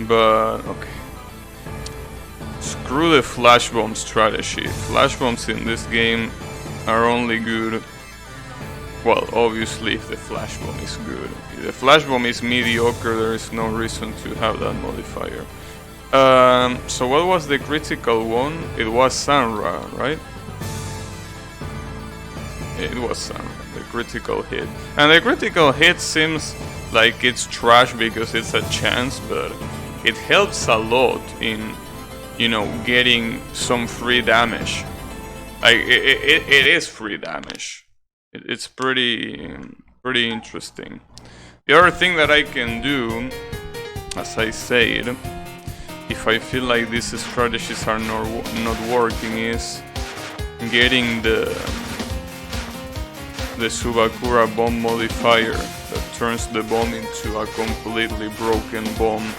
But okay. Screw the flash bomb strategy. Flash bombs in this game are only good. Well, obviously if the flash bomb is good. If the flash bomb is mediocre, there is no reason to have that modifier. So what was the critical one? It was Sanra, right? It was Sanra, the critical hit. And the critical hit seems like it's trash because it's a chance, but it helps a lot in, you know, getting some free damage. Like, it is free damage. It's pretty interesting. The other thing that I can do, as I said, if I feel like these strategies are not working, is getting the Subakura bomb modifier that turns the bomb into a completely broken bomb.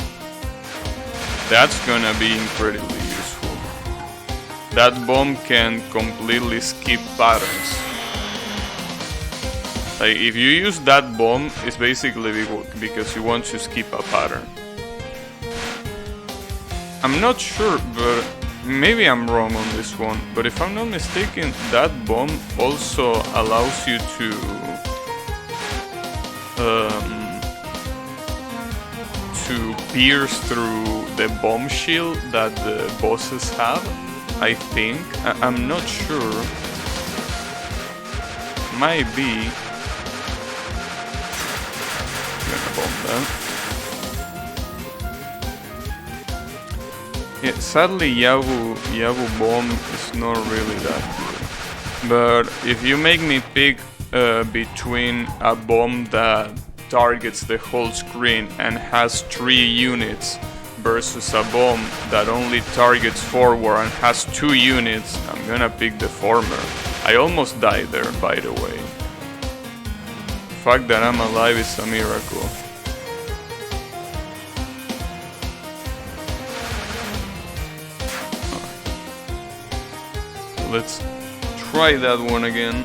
That's gonna be incredibly useful. That bomb can completely skip patterns. Like, if you use that bomb, it's basically because you want to skip a pattern. I'm not sure, but maybe I'm wrong on this one. But if I'm not mistaken, that bomb also allows you to pierce through the bomb shield that the bosses have, I think. I'm not sure. Might be. Yeah, sadly Yabu bomb is not really that good. But if you make me pick between a bomb that targets the whole screen and has 3 units versus a bomb that only targets forward and has 2 units, I'm gonna pick the former. I almost died there, by the way. The fact that I'm alive is a miracle. Let's try that one again.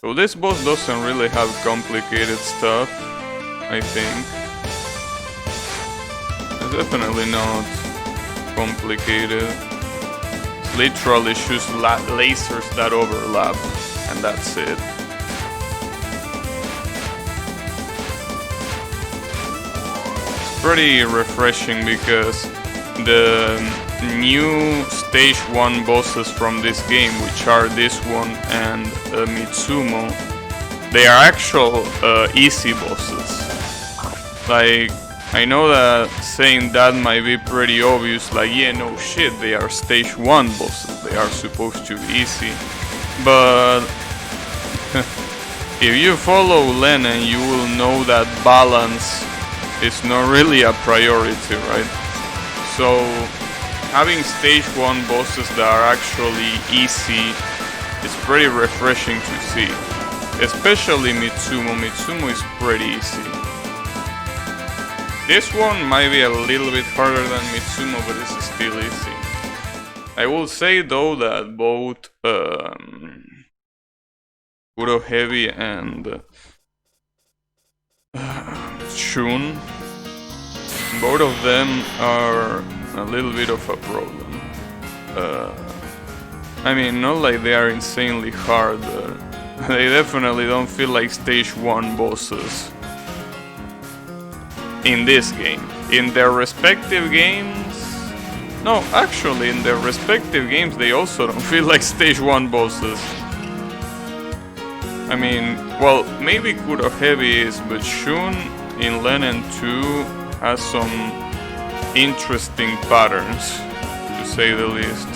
So this boss doesn't really have complicated stuff, I think. It's definitely not complicated. It's literally just lasers that overlap, and that's it. It's pretty refreshing because the new stage 1 bosses from this game, which are this one and Mitsumo, they are actual easy bosses. Like, I know that saying that might be pretty obvious, like, yeah, no shit, they are stage 1 bosses, they are supposed to be easy. But if you follow Len'en, you will know that balance is not really a priority, right? So having stage 1 bosses that are actually easy is pretty refreshing to see. Especially Mitsumo. Mitsumo is pretty easy. This one might be a little bit harder than Mitsumo, but it's still easy. I will say though that both Kuro Heavy and Shun, both of them are a little bit of a problem. I mean, not like they are insanely hard, but they definitely don't feel like stage 1 bosses in this game. In their respective games... No, actually, in their respective games they also don't feel like stage 1 bosses. I mean, well, maybe Kuro Heavy is, but Shun in Len'en 2 has some interesting patterns, to say the least.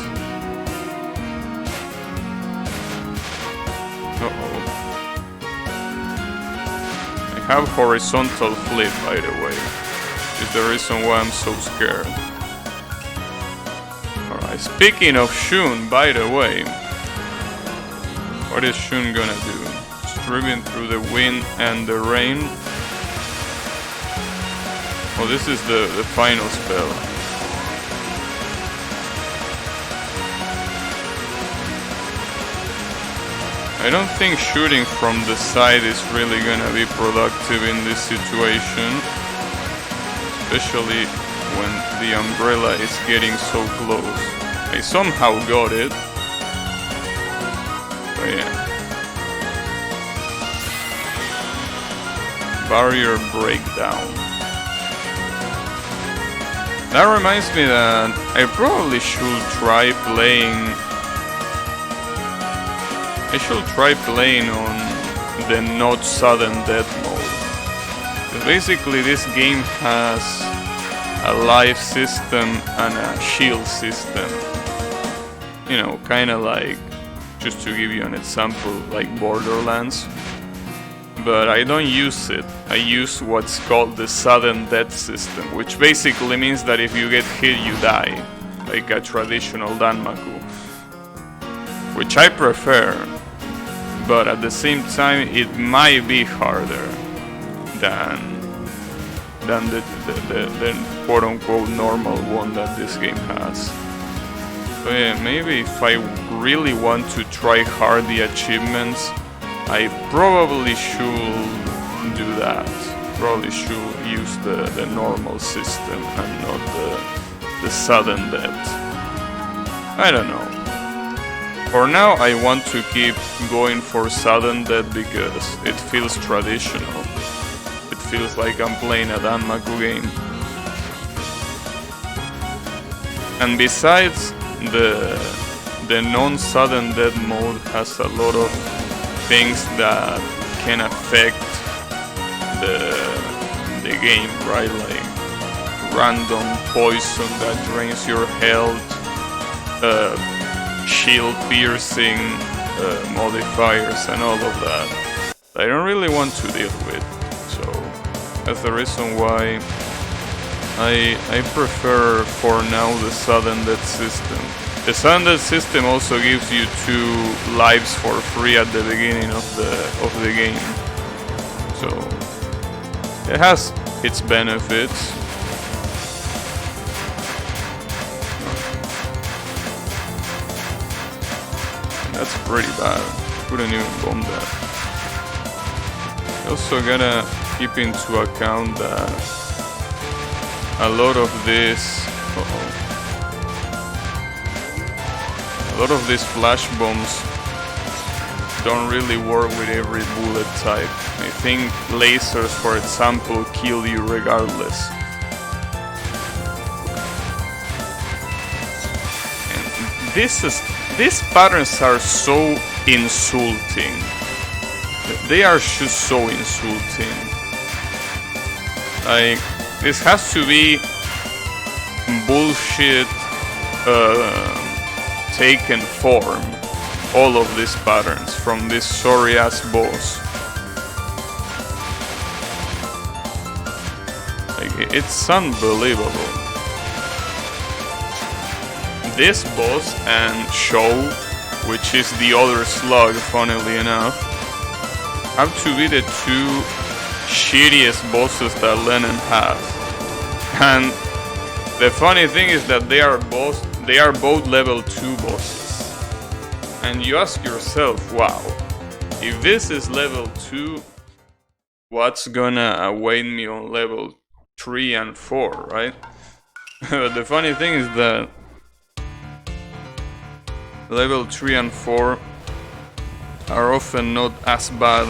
Uh-oh. I have horizontal flip, by the way. Is the reason why I'm so scared. Alright, speaking of Shun, by the way, what is Shun gonna do? Driven through the wind and the rain. Oh, this is the final spell. I don't think shooting from the side is really gonna be productive in this situation. especially when the umbrella is getting so close. I somehow got it. But yeah. Barrier breakdown. That reminds me that I probably should try playing. I should try playing on the not sudden death mode. Because basically this game has a life system and a shield system. You know, kinda like, just to give you an example, like Borderlands. But I don't use it. I use what's called the sudden death system, which basically means that if you get hit, you die. Like a traditional Danmaku. Which I prefer. But at the same time, it might be harder than the quote-unquote normal one that this game has. So yeah, maybe if I really want to try hard the achievements, I probably should do that. Probably should use the normal system and not the sudden death. I don't know. For now, I want to keep going for sudden death because it feels traditional. It feels like I'm playing a Danmaku game. And besides, the non-sudden death mode has a lot of things that can affect the game, right? Like random poison that drains your health, shield piercing modifiers and all of that I don't really want to deal with. So that's the reason why I prefer for now the sudden death system. The sudden death system also gives you 2 lives for free at the beginning of the game. So it has its benefits. That's pretty bad. Couldn't even bomb that. You also gotta keep into account that a lot of this a lot of these flash bombs don't really work with every bullet type. I think lasers, for example, kill you regardless. And these patterns are so insulting. They are just so insulting. Like, this has to be bullshit taken form. All of these patterns from this sorry ass boss. Like, it's unbelievable. This boss and Show, which is the other slug, funnily enough, have to be the 2 shittiest bosses that Len'en has. And the funny thing is that they are both level 2 bosses. And you ask yourself, wow, if this is level 2, what's gonna await me on level 3 and 4, right? But the funny thing is that level 3 and 4 are often not as bad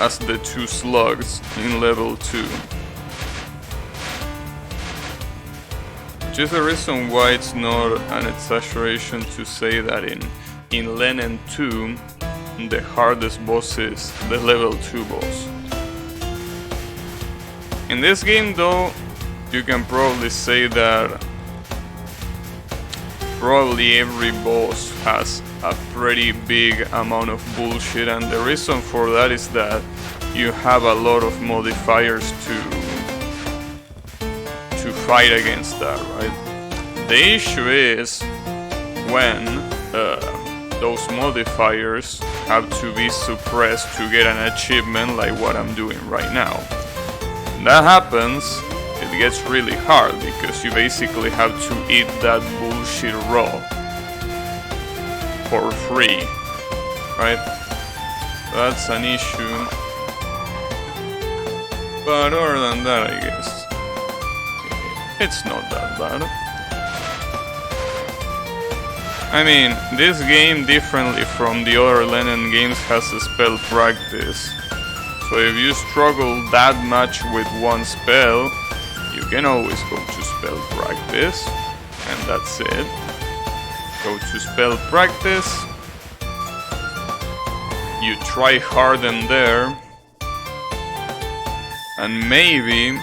as the 2 slugs in level 2. Which is the reason why it's not an exaggeration to say that in Len'en 2, the hardest boss is the level 2 boss. In this game though, you can probably say that probably every boss has a pretty big amount of bullshit, and the reason for that is that you have a lot of modifiers to fight against that, right? The issue is when those modifiers have to be suppressed to get an achievement like what I'm doing right now. When that happens, it gets really hard because you basically have to eat that bullshit raw for free, right? That's an issue. But other than that, I guess it's not that bad. I mean, this game, differently from the other Len'en games, has a spell practice. So if you struggle that much with one spell, you can always go to spell practice, and that's it. Go to spell practice, you try hard in there, and maybe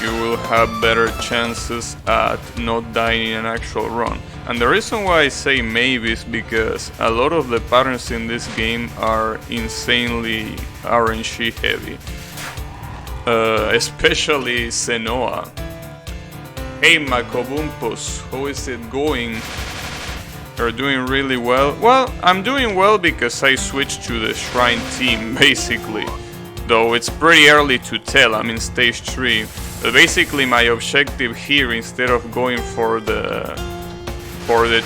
you will have better chances at not dying in an actual run. And the reason why I say maybe is because a lot of the patterns in this game are insanely RNG heavy. Especially Senoa. Hey Makobumpos, how is it going? You're doing really well. Well, I'm doing well because I switched to the Shrine team, basically. Though it's pretty early to tell, I'm in stage 3. But basically my objective here, instead of going for the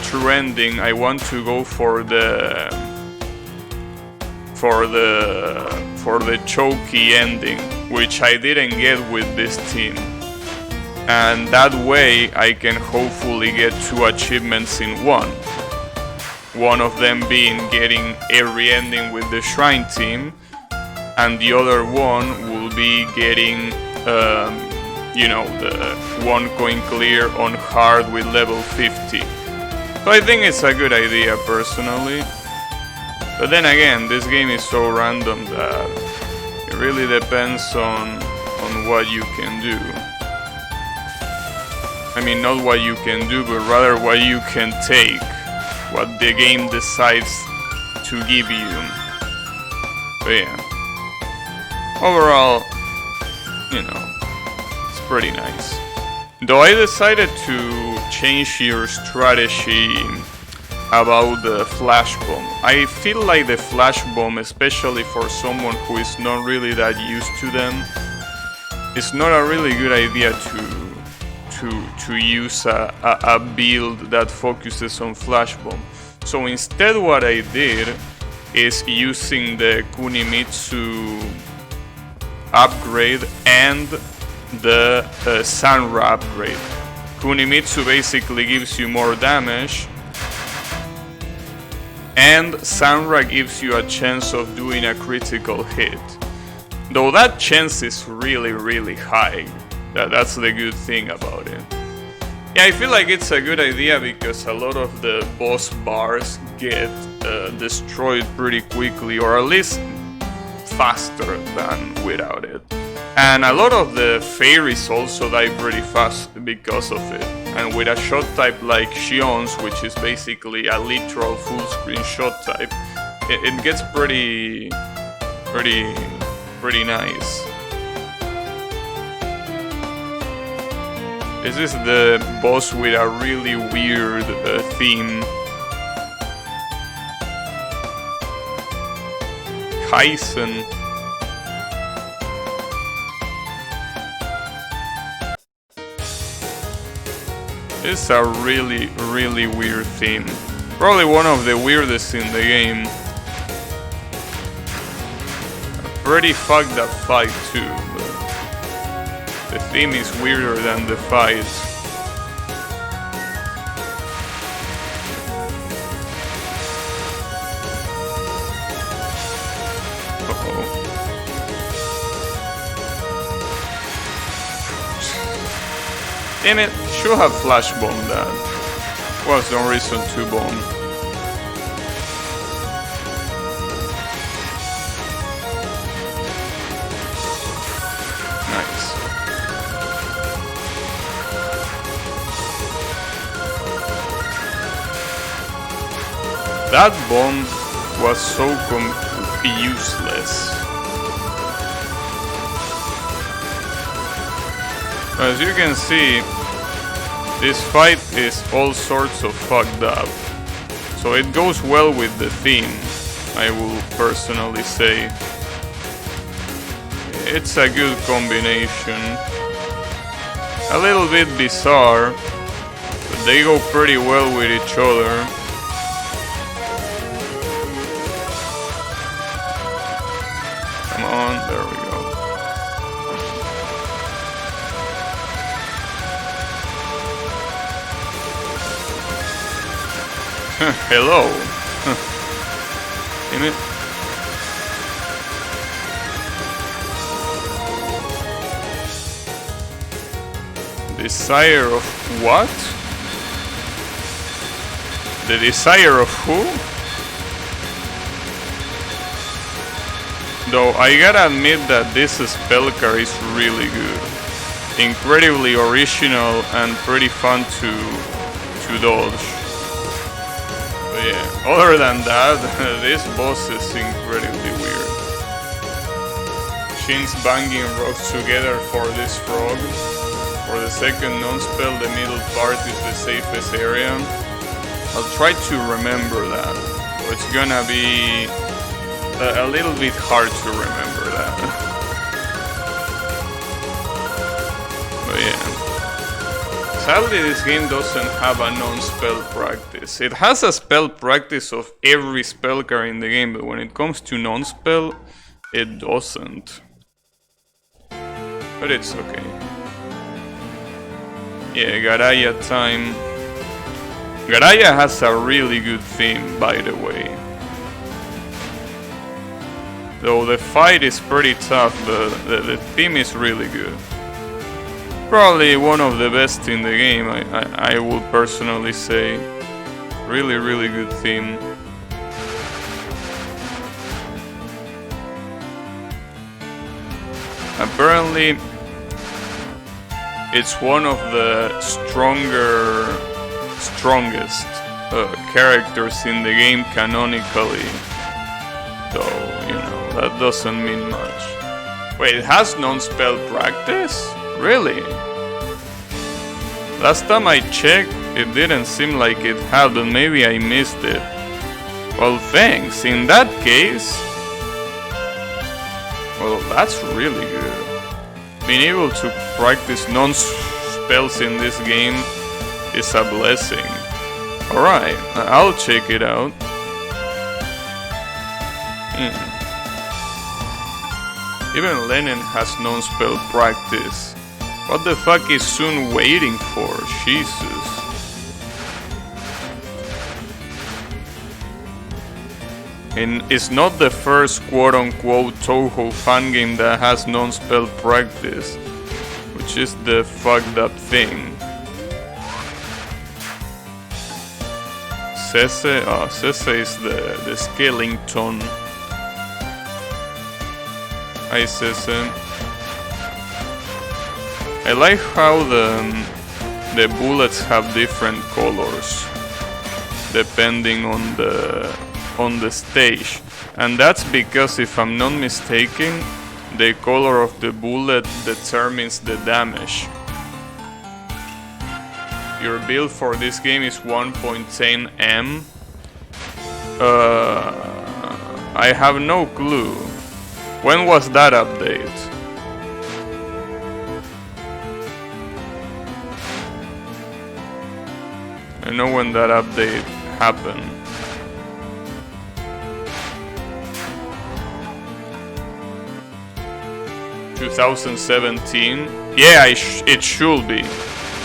true ending, I want to go for the choky ending, which I didn't get with this team. And that way I can hopefully get 2 achievements in one. One of them being getting every ending with the Shrine team, and the other one will be getting you know, the 1 coin clear on hard with level 50. So I think it's a good idea personally. But then again, this game is so random that it really depends on what you can do. I mean, not what you can do, but rather what you can take. What the game decides to give you. But yeah. Overall, you know, it's pretty nice. Though I decided to change your strategy about the flash bomb. I feel like the flash bomb, especially for someone who is not really that used to them, it's not a really good idea to use a build that focuses on flash bomb. So instead what I did is using the Kunimitsu upgrade and the Sanra upgrade. Kunimitsu basically gives you more damage, and Sanra gives you a chance of doing a critical hit. Though that chance is really high. That's the good thing about it. Yeah, I feel like it's a good idea because a lot of the boss bars get destroyed pretty quickly, or at least faster than without it. And a lot of the fairies also die pretty fast because of it. And with a shot type like Xion's, which is basically a literal full screen shot type, it gets pretty nice. This is the boss with a really weird theme. Kaizen. It's a really weird theme. Probably one of the weirdest in the game. A pretty fucked up fight too, but the theme is weirder than the fight. Damn it, should have flash bombed that. Was no reason to bomb. Nice. That bomb was so useless. As you can see, this fight is all sorts of fucked up. So it goes well with the theme, I will personally say. It's a good combination. A little bit bizarre, but they go pretty well with each other. Come on, there we go. Hello. Damn it. Desire of what? The desire of who? Though I gotta admit that this spell card is really good. Incredibly original and pretty fun to dodge. But yeah, other than that, this boss is incredibly weird. Shins banging rocks together for this frog. For the second non-spell, the middle part is the safest area. I'll try to remember that. It's gonna be a little bit hard to remember that. But yeah. Sadly, this game doesn't have a non-spell practice. It has a spell practice of every spell card in the game, but when it comes to non-spell, it doesn't. But it's okay. Yeah, Garaya time. Garaya has a really good theme, by the way. Though the fight is pretty tough, but the theme is really good. Probably one of the best in the game, I would personally say. Really, really good theme. Apparently, it's one of the strongest characters in the game canonically. Though, you know, that doesn't mean much. Wait, it has non-spell practice? Really? Last time I checked, it didn't seem like it had, but maybe I missed it. Well, thanks. In that case... well, that's really good. Being able to practice non-spells in this game is a blessing. Alright, I'll check it out. Even Len'en has non-spell practice. What the fuck is Sun waiting for? Jesus. And it's not the first quote-unquote Touhou fan game that has non-spell practice, which is the fucked up thing. Sese? Oh, Sese is the skeleton. Hi Sese. I like how the bullets have different colors depending on the stage, and that's because, if I'm not mistaken, the color of the bullet determines the damage. Your build for this game is 1.10 M. I have no clue. When was that update? I know when that update happened. ...2017? Yeah, it should be.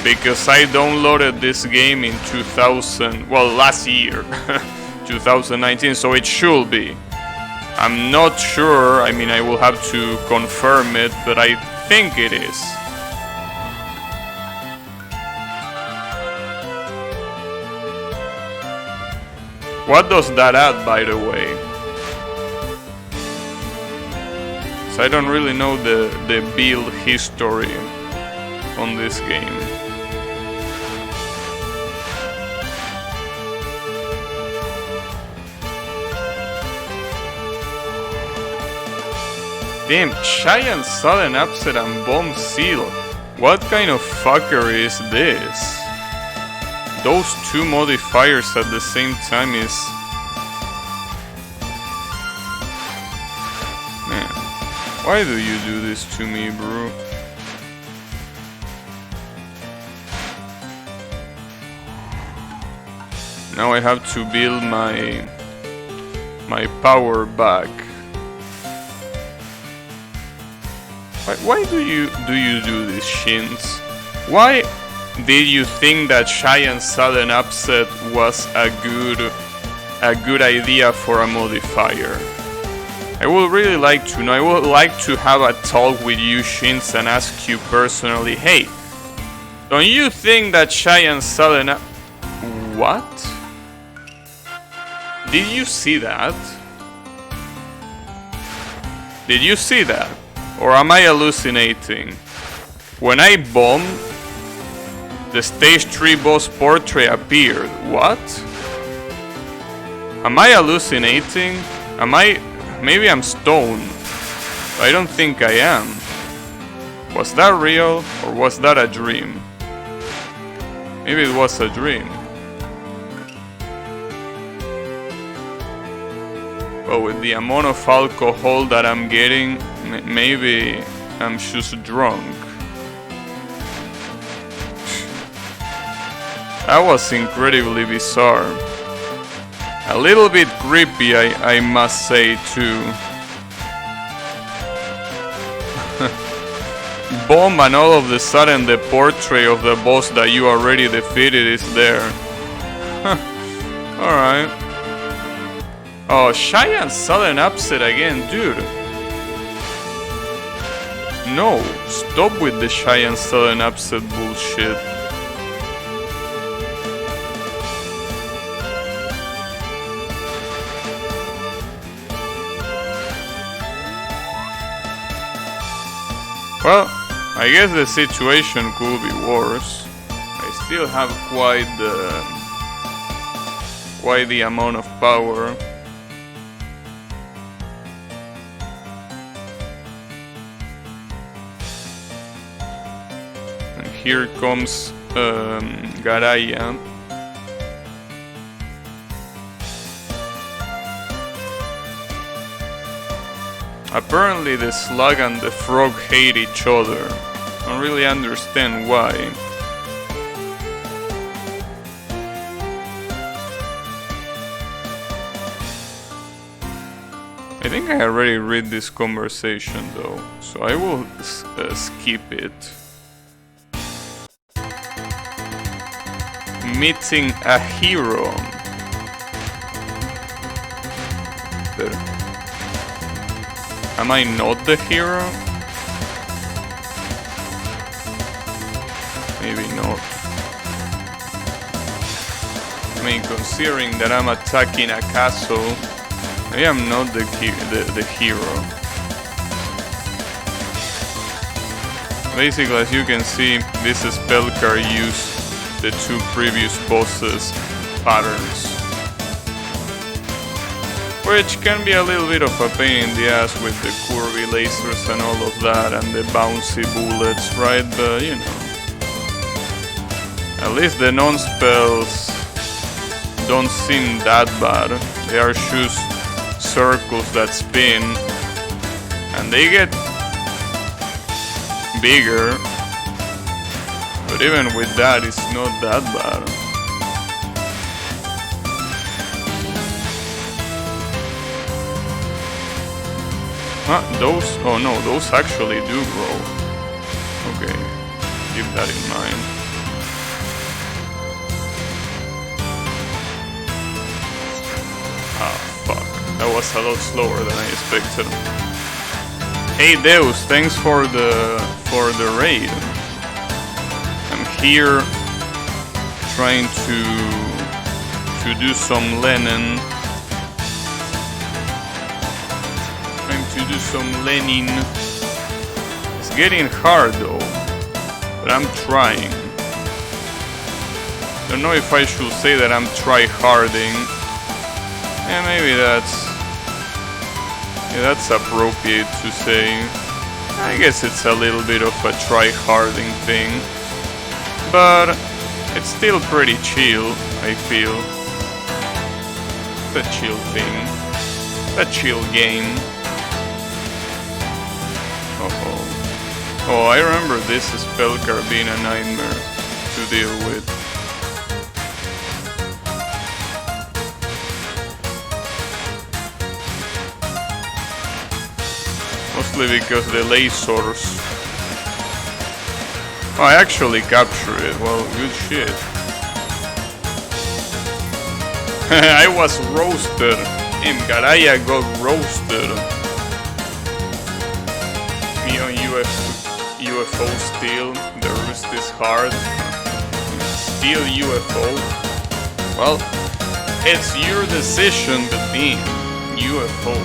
Because I downloaded this game in last year. 2019, so it should be. I'm not sure, I mean I will have to confirm it, but I think it is. What does that add, by the way? So I don't really know the build history on this game. Damn, giant sudden upset and bomb seal. What kind of fuckery is this? Those two modifiers at the same time is... man, why do you do this to me, bro? Now I have to build my power back. Why do you do this, Shins? Why did you think that Giant Sudden Upset was a good idea for a modifier? I would really like to know. I would like to have a talk with you, Shins, and ask you personally, hey, don't you think that Giant Sudden What? Did you see that? Did you see that? Or am I hallucinating? When I bombed, the stage 3 boss portrait appeared. What? Am I hallucinating? Maybe I'm stoned. I don't think I am. Was that real or was that a dream? Maybe it was a dream. Well, with the amount of alcohol that I'm getting, maybe I'm just drunk. That was incredibly bizarre. A little bit creepy, I must say, too. Bomb, and all of a sudden the portrait of the boss that you already defeated is there. Alright. Oh, Giant Sudden Upset again, dude. No, stop with the Giant Sudden Upset bullshit. Well, I guess the situation could be worse. I still have quite the amount of power. And here comes Garaya. Apparently the slug and the frog hate each other. I don't really understand why. I think I already read this conversation though, so I will skip it. Meeting a hero. There. Am I not the hero? Maybe not. I mean, considering that I'm attacking a castle, I am not the hero. Basically, as you can see, this spell card used the 2 previous bosses' patterns, which can be a little bit of a pain in the ass with the curvy lasers and all of that, and the bouncy bullets, right? But you know, at least the non-spells don't seem that bad. They are just circles that spin, and they get bigger, but even with that, it's not that bad. Those, oh no, those actually do grow. Okay, keep that in mind. Ah, fuck. That was a lot slower than I expected. Hey Deus, thanks for the raid. I'm here trying to do some Len'en. Do some Len'en. It's getting hard though, but I'm trying. Don't know if I should say that I'm try-harding. Yeah, maybe that's appropriate to say. I guess it's a little bit of a try-harding thing, but it's still pretty chill, I feel. It's a chill thing. A chill game. Oh, I remember this spell card being a nightmare to deal with. Mostly because the lasers Oh, I actually captured it. Well, good shit. I was roasted. Imgaraya got roasted. Me on UFO steal. The roost is hard. Steal UFO. Well, it's your decision, but being UFO.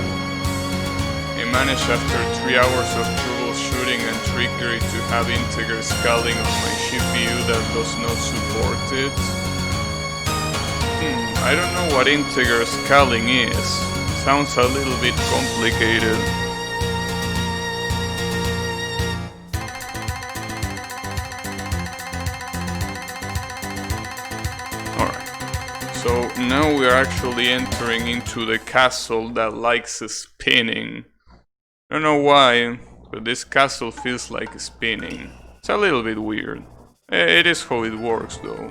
I managed after 3 hours of troubleshooting and trickery to have integer scaling on my CPU that does not support it. I don't know what integer scaling is. Sounds a little bit complicated. Alright. So now we are actually entering into the castle that likes spinning. I don't know why, but this castle feels like spinning. It's a little bit weird. It is how it works though.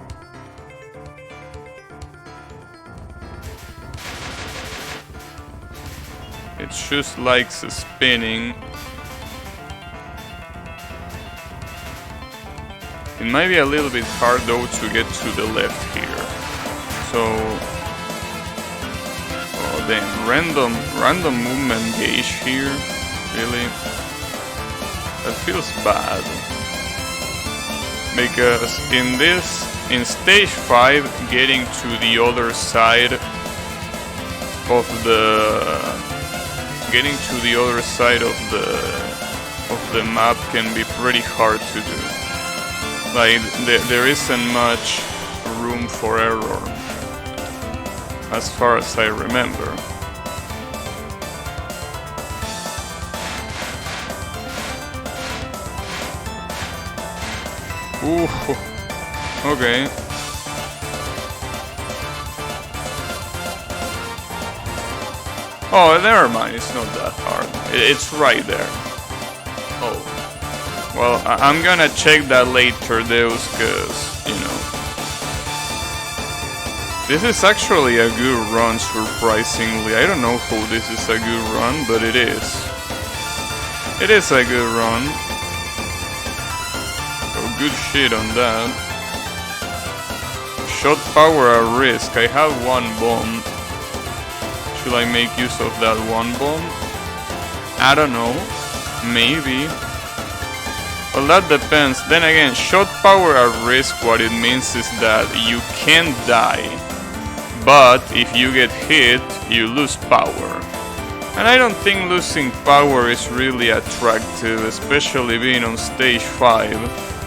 It just likes spinning. It might be a little bit hard though to get to the left here. So... oh damn, random movement gauge here. Really? That feels bad. Because in stage 5, getting to the other side of the map can be pretty hard to do. Like there isn't much room for error, as far as I remember. Ooh, okay. Oh, never mind, it's not that hard. It's right there. Oh. Well, I'm gonna check that later, Deus, cause, you know. This is actually a good run, surprisingly. I don't know how this is a good run, but it is. It is a good run. Good shit on that. Shot power at risk. I have one bomb. Should I make use of that one bomb? I don't know. Maybe. Well, that depends. Then again, shot power at risk, what it means is that you can die. But if you get hit, you lose power. And I don't think losing power is really attractive, especially being on stage 5.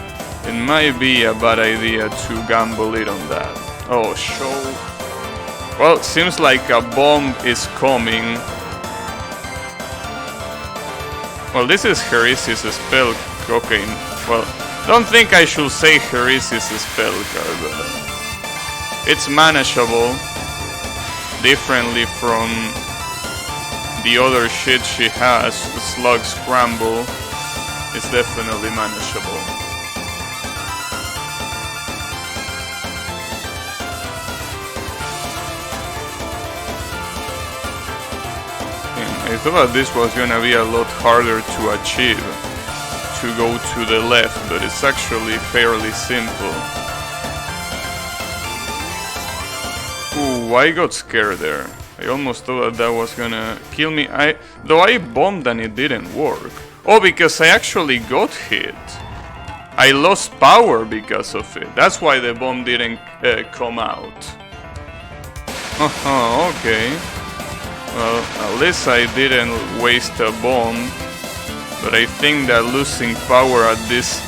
It might be a bad idea to gamble it on that. Oh, show. Well, seems like a bomb is coming. Well, this is Heresis' spell. Okay, well, don't think I should say Heresis' spell card, but it's manageable. Differently from the other shit she has, Slug Scramble. It's definitely manageable. I thought this was gonna be a lot harder to achieve, to go to the left, but it's actually fairly simple. Ooh, I got scared there. I almost thought that was gonna kill me. Though I bombed and it didn't work. Oh, because I actually got hit. I lost power because of it. That's why the bomb didn't come out. Okay. Well, at least I didn't waste a bomb, but I think that losing power at this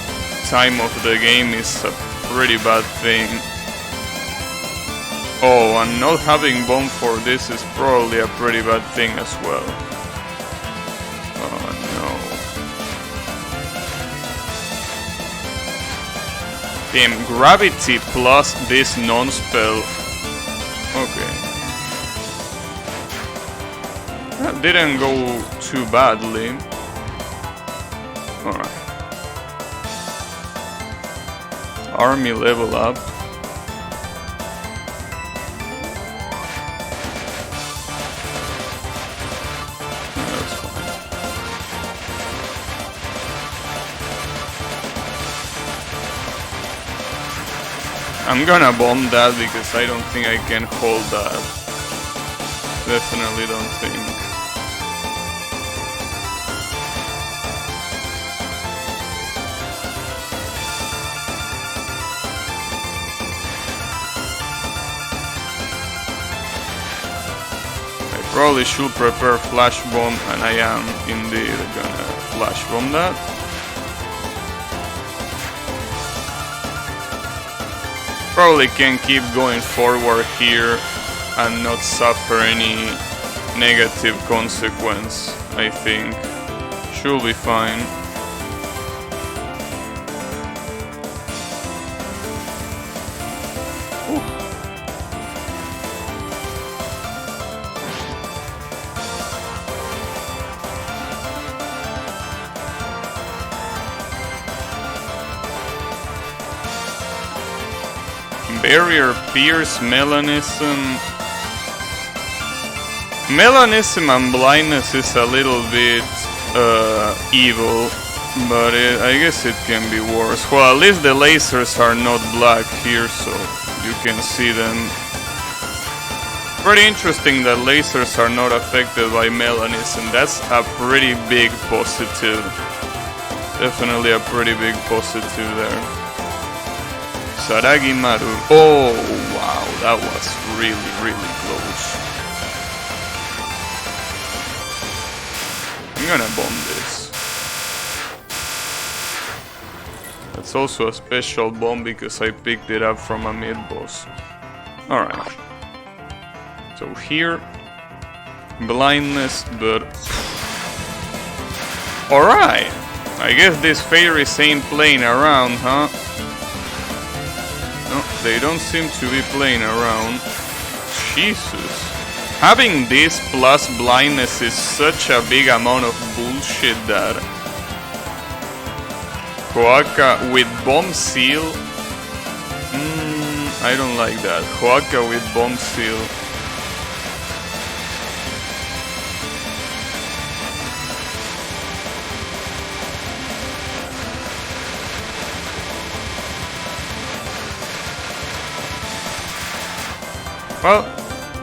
time of the game is a pretty bad thing. Oh, and not having bomb for this is probably a pretty bad thing as well. Oh no. Damn, gravity plus this non-spell. Okay. That didn't go too badly. Alright. Army level up. That's fine. I'm gonna bomb that because I don't think I can hold that. Definitely don't think. I probably should prepare flash bomb, and I am indeed gonna flash bomb that. Probably can keep going forward here and not suffer any negative consequence, I think. Should be fine. Barrier pierce, melanism. Melanism and blindness is a little bit evil, but I guess it can be worse. Well, at least the lasers are not black here, so you can see them. Pretty interesting that lasers are not affected by melanism. That's a pretty big positive. Definitely a pretty big positive there. Saragimaru. Oh, wow, that was really, really close. I'm gonna bomb this. That's also a special bomb because I picked it up from a mid-boss. Alright. So here, blindness, but... Alright! I guess these fairies ain't playing around, huh? No, they don't seem to be playing around. Jesus. Having this plus blindness is such a big amount of bullshit that... Hooaka with bomb seal? I don't like that. Hooaka with bomb seal. Well,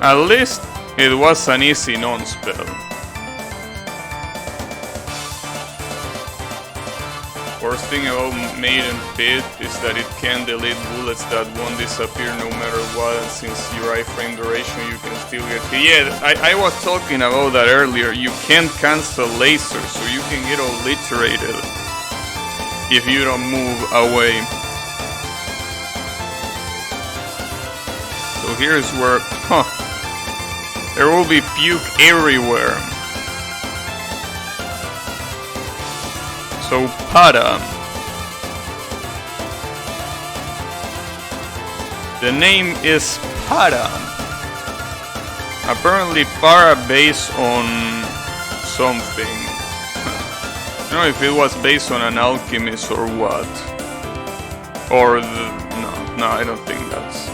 at least it was an easy non-spell. Worst thing about Maiden Pit is that it can delete bullets that won't disappear no matter what, and since your iframe duration you can still get hit. Yeah, I was talking about that earlier. You can't cancel lasers, so you can get obliterated if you don't move away. So here's where, there will be puke everywhere. So Para. The name is Para. Apparently Para based on something. I don't know if it was based on an alchemist or what. Or no, I don't think that's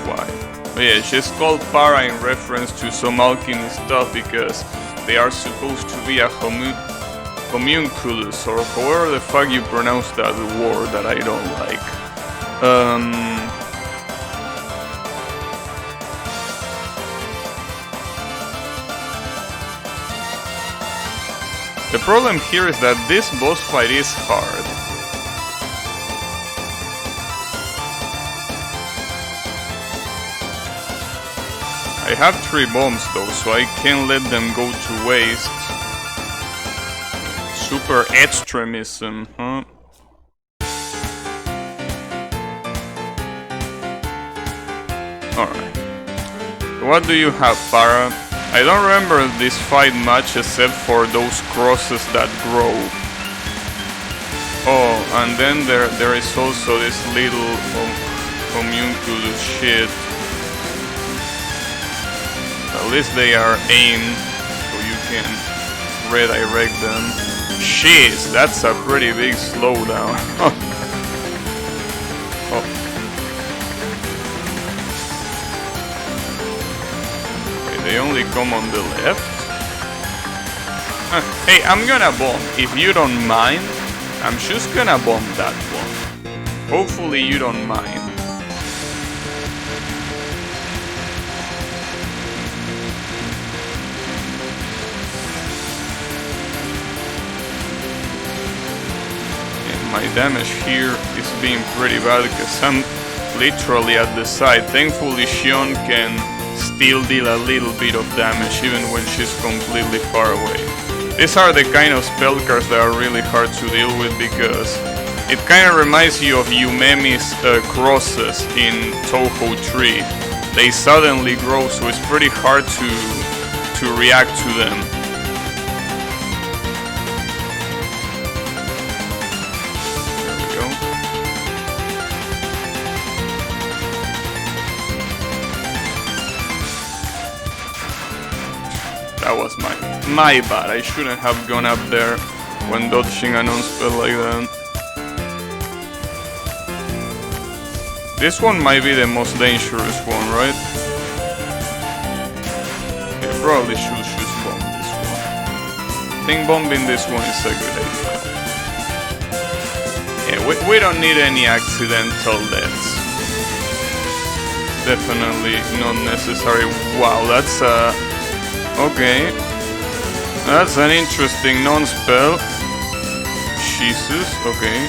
why. But yeah, it's just called Para in reference to some alchemy stuff because they are supposed to be a homunculus or however the fuck you pronounce that word that I don't like. The problem here is that this boss fight is hard. I have 3 bombs though, so I can't let them go to waste. Super extremism, huh? Alright. What do you have, Para? I don't remember this fight much except for those crosses that grow. Oh, and then there is also this little homunculus shit. At least they are aimed, so you can redirect them. Jeez, that's a pretty big slowdown. Oh. Okay, they only come on the left. Hey, I'm gonna bomb. If you don't mind, I'm just gonna bomb that one. Hopefully you don't mind. my damage here is being pretty bad because I'm literally at the side. Thankfully Shion can still deal a little bit of damage even when she's completely far away. These are the kind of spell cards that are really hard to deal with because it kind of reminds you of Yumemi's crosses in Touhou 3. They suddenly grow, so it's pretty hard to react to them. That was my bad. I shouldn't have gone up there when dodging a non-spell like that. This one might be the most dangerous one, right? You probably should choose bomb this one. I think bombing this one is a good idea. Yeah, we don't need any accidental deaths. Definitely not necessary. Wow, that's okay, that's an interesting non-spell. Jesus, okay.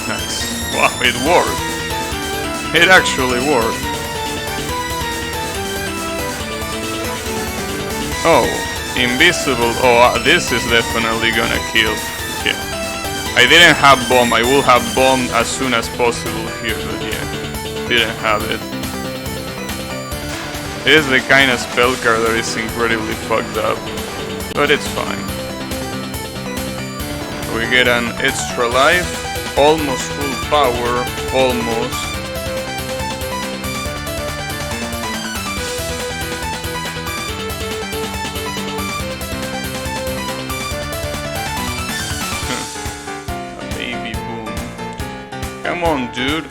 Nice. Wow, it worked. It actually worked. Oh, invisible. Oh, this is definitely gonna kill. Yeah. I didn't have bomb. I will have bomb as soon as possible here, but yeah, didn't have it. It is the kind of spell card that is incredibly fucked up, but it's fine. We get an extra life, almost full power, almost. A baby boom. Come on, dude.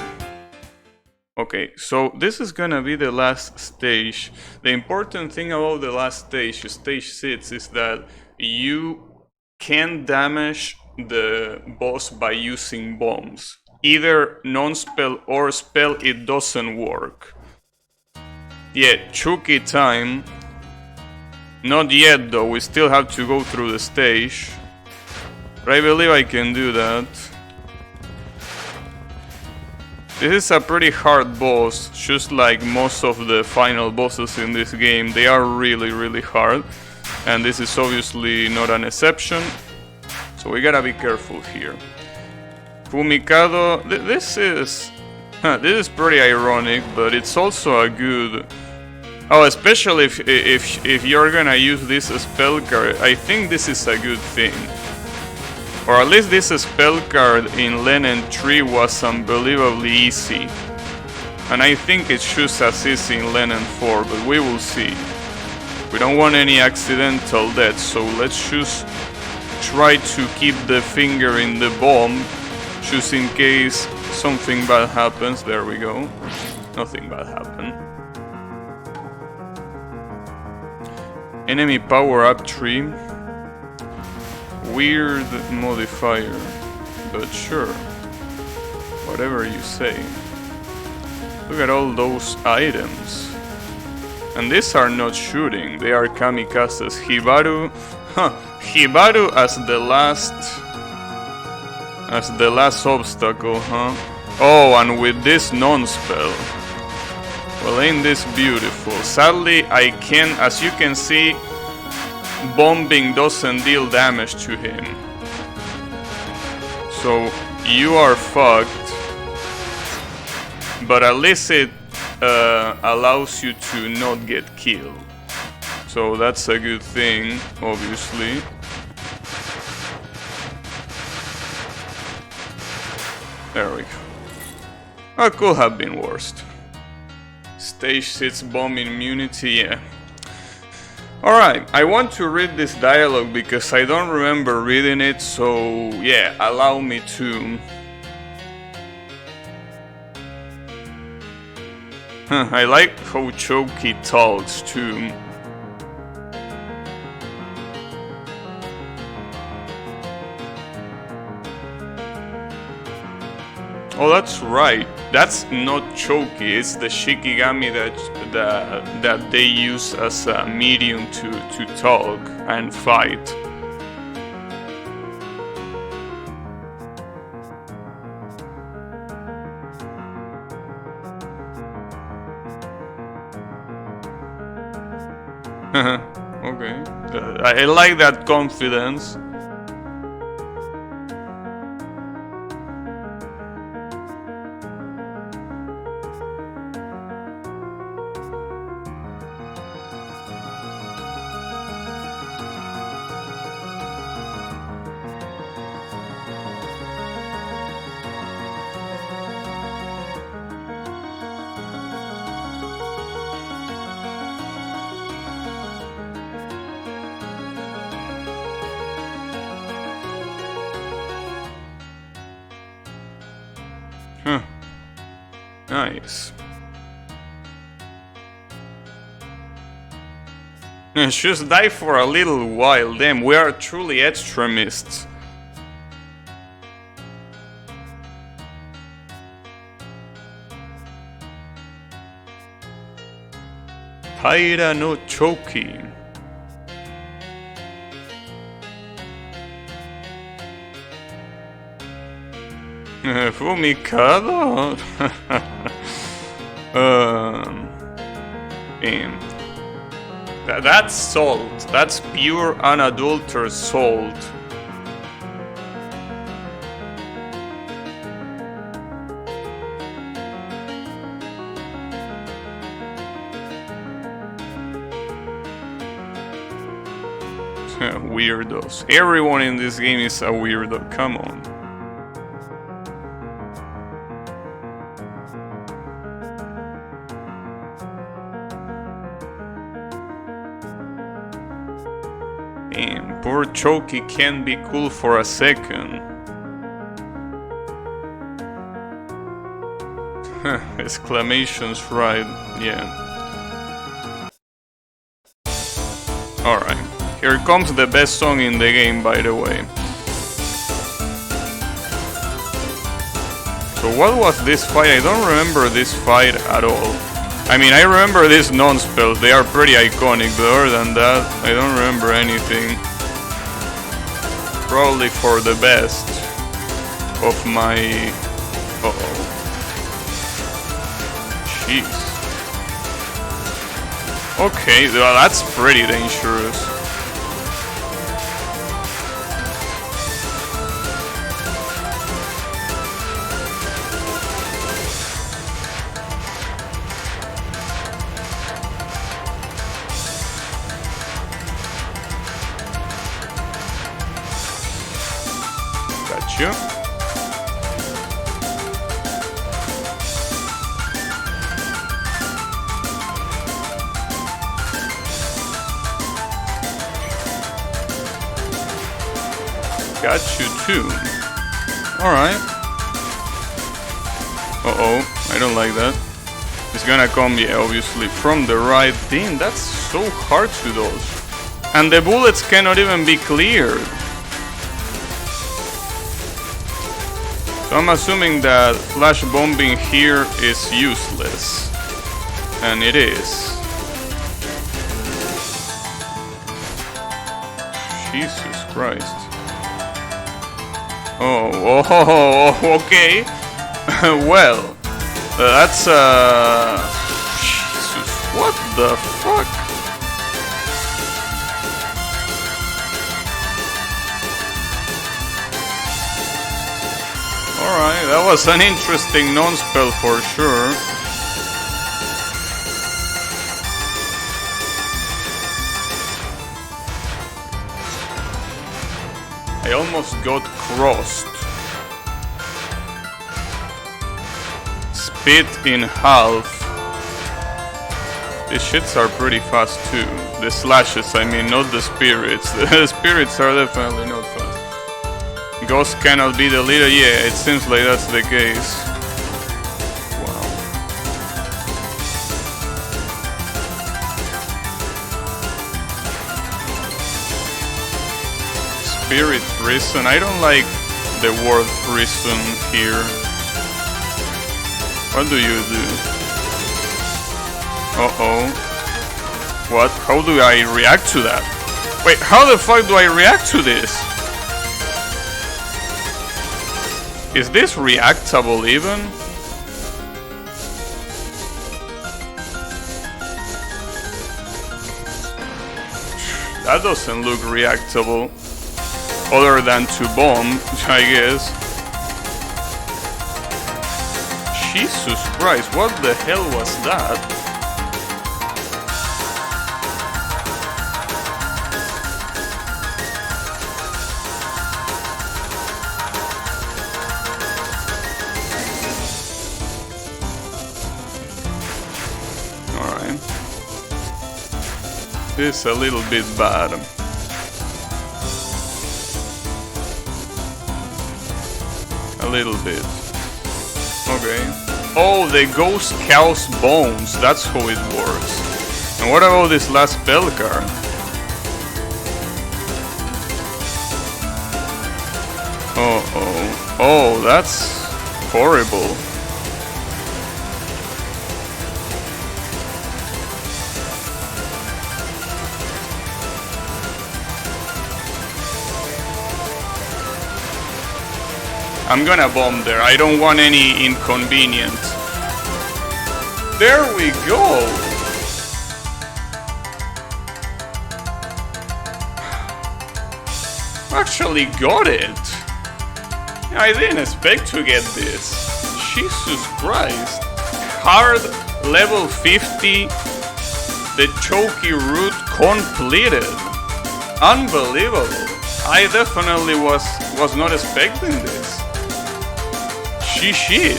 Okay, so this is gonna be the last stage. The important thing about the last stage, stage 6, is that you can damage the boss by using bombs. Either non-spell or spell, it doesn't work. Yeah, Chuki time. Not yet though, we still have to go through the stage. But I believe I can do that. This is a pretty hard boss, just like most of the final bosses in this game. They are really hard, and this is obviously not an exception, so we gotta be careful here. Fumikado, this is pretty ironic, but it's also a good... Oh, especially if you're gonna use this spell card, I think this is a good thing. Or at least this spell card in Len'en 3 was unbelievably easy. And I think it's just as easy in Len'en 4, but we will see. We don't want any accidental deaths, so let's just try to keep the finger in the bomb, just in case something bad happens. There we go. Nothing bad happened. Enemy power up 3. Weird modifier, but sure, whatever you say. Look at all those items. And these are not shooting, they are kamikazes. Hibaru, Hibaru as the last obstacle, huh? Oh, and with this non-spell. Well, ain't this beautiful? Sadly, I can, as you can see, bombing doesn't deal damage to him. So you are fucked. But at least it allows you to not get killed. So that's a good thing, obviously. There we go. That could have been worse. Stage 6 bomb immunity, yeah. Alright, I want to read this dialogue because I don't remember reading it, so yeah, allow me to. I like how Choki talks too. Oh, that's right. That's not Choki. It's the Shikigami that they use as a medium to talk and fight. Okay. I like that confidence. Huh. Nice. Just die for a little while. Damn, we are truly extremists. Taira no Choki. Fumikado? That's salt. That's pure unadulterated salt. Weirdos. Everyone in this game is a weirdo. Come on. Damn, poor Choki can be cool for a second. Exclamations, right? Yeah. Alright. Here comes the best song in the game, by the way. So what was this fight? I don't remember this fight at all. I mean, I remember these non-spells, they are pretty iconic, but other than that, I don't remember anything. Probably for the best of my... Uh-oh. Jeez. Okay, well, that's pretty dangerous. Gotcha. Got you too. Alright. Uh-oh, I don't like that. It's gonna come, yeah, obviously, from the right. Damn, that's so hard to dodge. And the bullets cannot even be cleared. So I'm assuming that flash bombing here is useless. And it is. Jesus Christ. Oh, okay. Well, that's Jesus, what the fuck? Alright, that was an interesting non-spell for sure. I almost got crossed. Spit in half. These shits are pretty fast too. The slashes, I mean, not the spirits. The spirits are definitely not fast. Ghost cannot be deleted. Yeah, it seems like that's the case. Wow. Spirit prison. I don't like the word prison here. What do you do? Uh-oh. What? How do I react to that? Wait, how the fuck do I react to this? Is this reactable even? That doesn't look reactable. Other than to bomb, I guess. Jesus Christ, what the hell was that? Alright. This is a little bit bad. A little bit. Okay. Oh, the ghost cow's bones. That's how it works. And what about this last spell card? Oh, oh, that's horrible. I'm gonna bomb there. I don't want any inconvenience. There we go. Actually got it. I didn't expect to get this. Jesus Christ. Hard level 50. The choky route completed. Unbelievable. I definitely was not expecting this. Shish.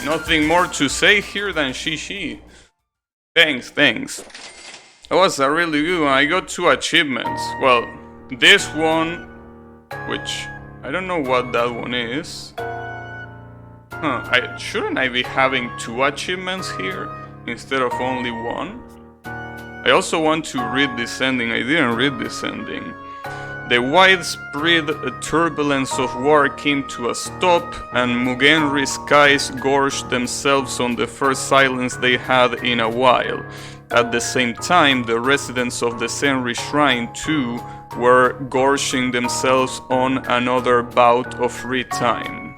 Nothing more to say here than shishi. Thanks. That was a really good one. I got 2 achievements. Well, this one, which I don't know what that one is. Shouldn't I be having 2 achievements here instead of only 1? I also want to read this ending. I didn't read this ending. The widespread turbulence of war came to a stop, and Mugenri's skies gorged themselves on the first silence they had in a while. At the same time, the residents of the Sanra Shrine too were gorging themselves on another bout of free time.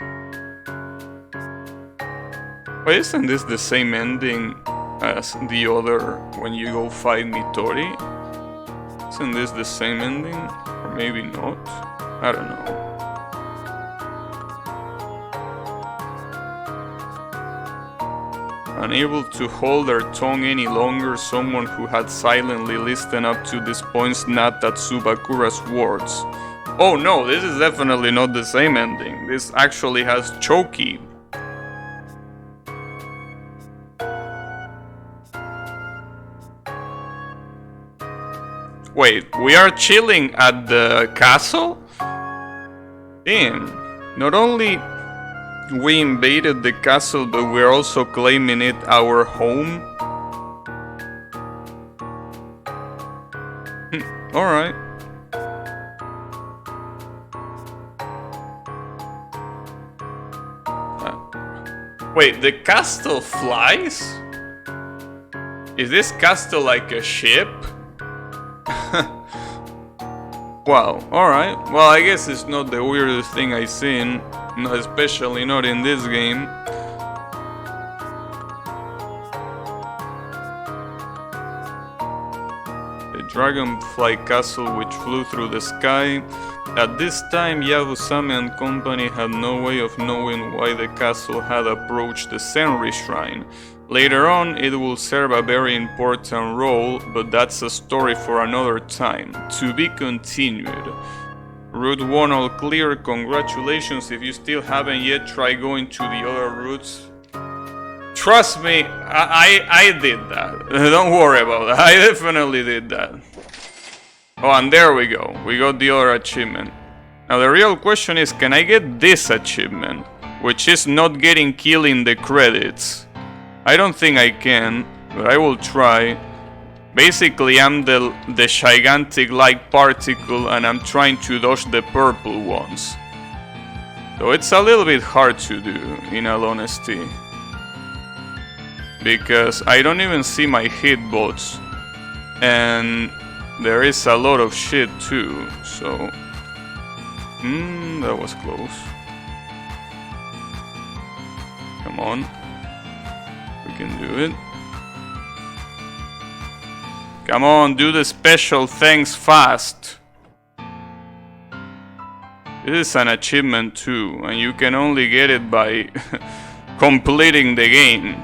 Why isn't this the same ending as the other when you go fight Mitori? Isn't this the same ending? Or maybe not? I don't know. Unable to hold their tongue any longer, someone who had silently listened up to this point snapped at Tsubakura's words. Oh no, this is definitely not the same ending. This actually has Choki. Wait, we are chilling at the castle? Damn. Not only we invaded the castle, but we're also claiming it our home? Alright. Wait, the castle flies? Is this castle like a ship? Wow, alright. Well, I guess it's not the weirdest thing I've seen, especially not in this game. The dragonfly castle which flew through the sky. At this time, Iyozane and company had no way of knowing why the castle had approached the Sanra Shrine. Later on, it will serve a very important role, but that's a story for another time. To be continued. Route 1 all clear, congratulations. If you still haven't yet, try going to the other routes. Trust me, I did that. Don't worry about that, I definitely did that. Oh, and there we go, we got the other achievement. Now the real question is, can I get this achievement? Which is not getting killed in the credits. I don't think I can, but I will try. Basically, I'm the gigantic light particle and I'm trying to dodge the purple ones. So it's a little bit hard to do, in all honesty. Because I don't even see my hitbox. And there is a lot of shit too, so... that was close. Come on. We can do it. Come on, do the special things fast. This is an achievement too, and you can only get it by completing the game.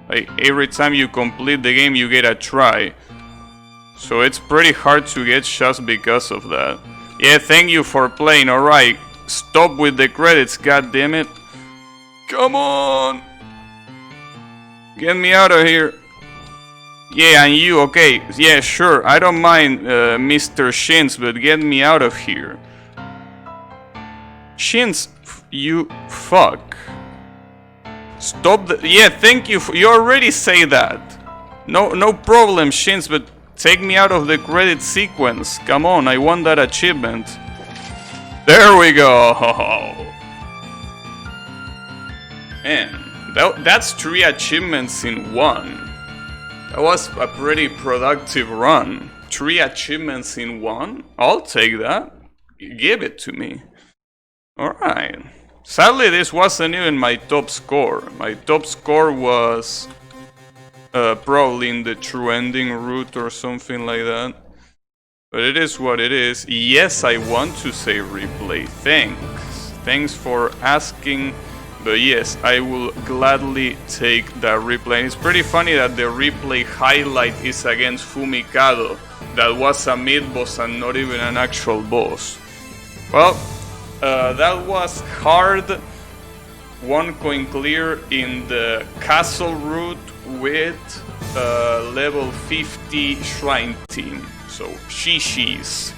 Like every time you complete the game you get a try. So it's pretty hard to get shots because of that. Yeah, thank you for playing. Alright, stop with the credits, god damn it. Come on! Get me out of here. Yeah, and you, okay. Yeah, sure, I don't mind Mr. Shins, but get me out of here. Shins, you fuck. Stop the... Yeah, thank you. You already say that. No problem, Shins, but take me out of the credit sequence. Come on, I want that achievement. There we go. Man, that's 3 achievements in 1. That was a pretty productive run. 3 achievements in 1? I'll take that. Give it to me. Alright. Sadly, this wasn't even my top score. My top score was probably in the true ending route or something like that. But it is what it is. Yes, I want to say replay. Thanks for asking. But yes, I will gladly take that replay. And it's pretty funny that the replay highlight is against Fumikado. That was a mid-boss and not even an actual boss. Well, that was hard. 1 coin clear in the castle route with level 50 shrine team. So, GG's.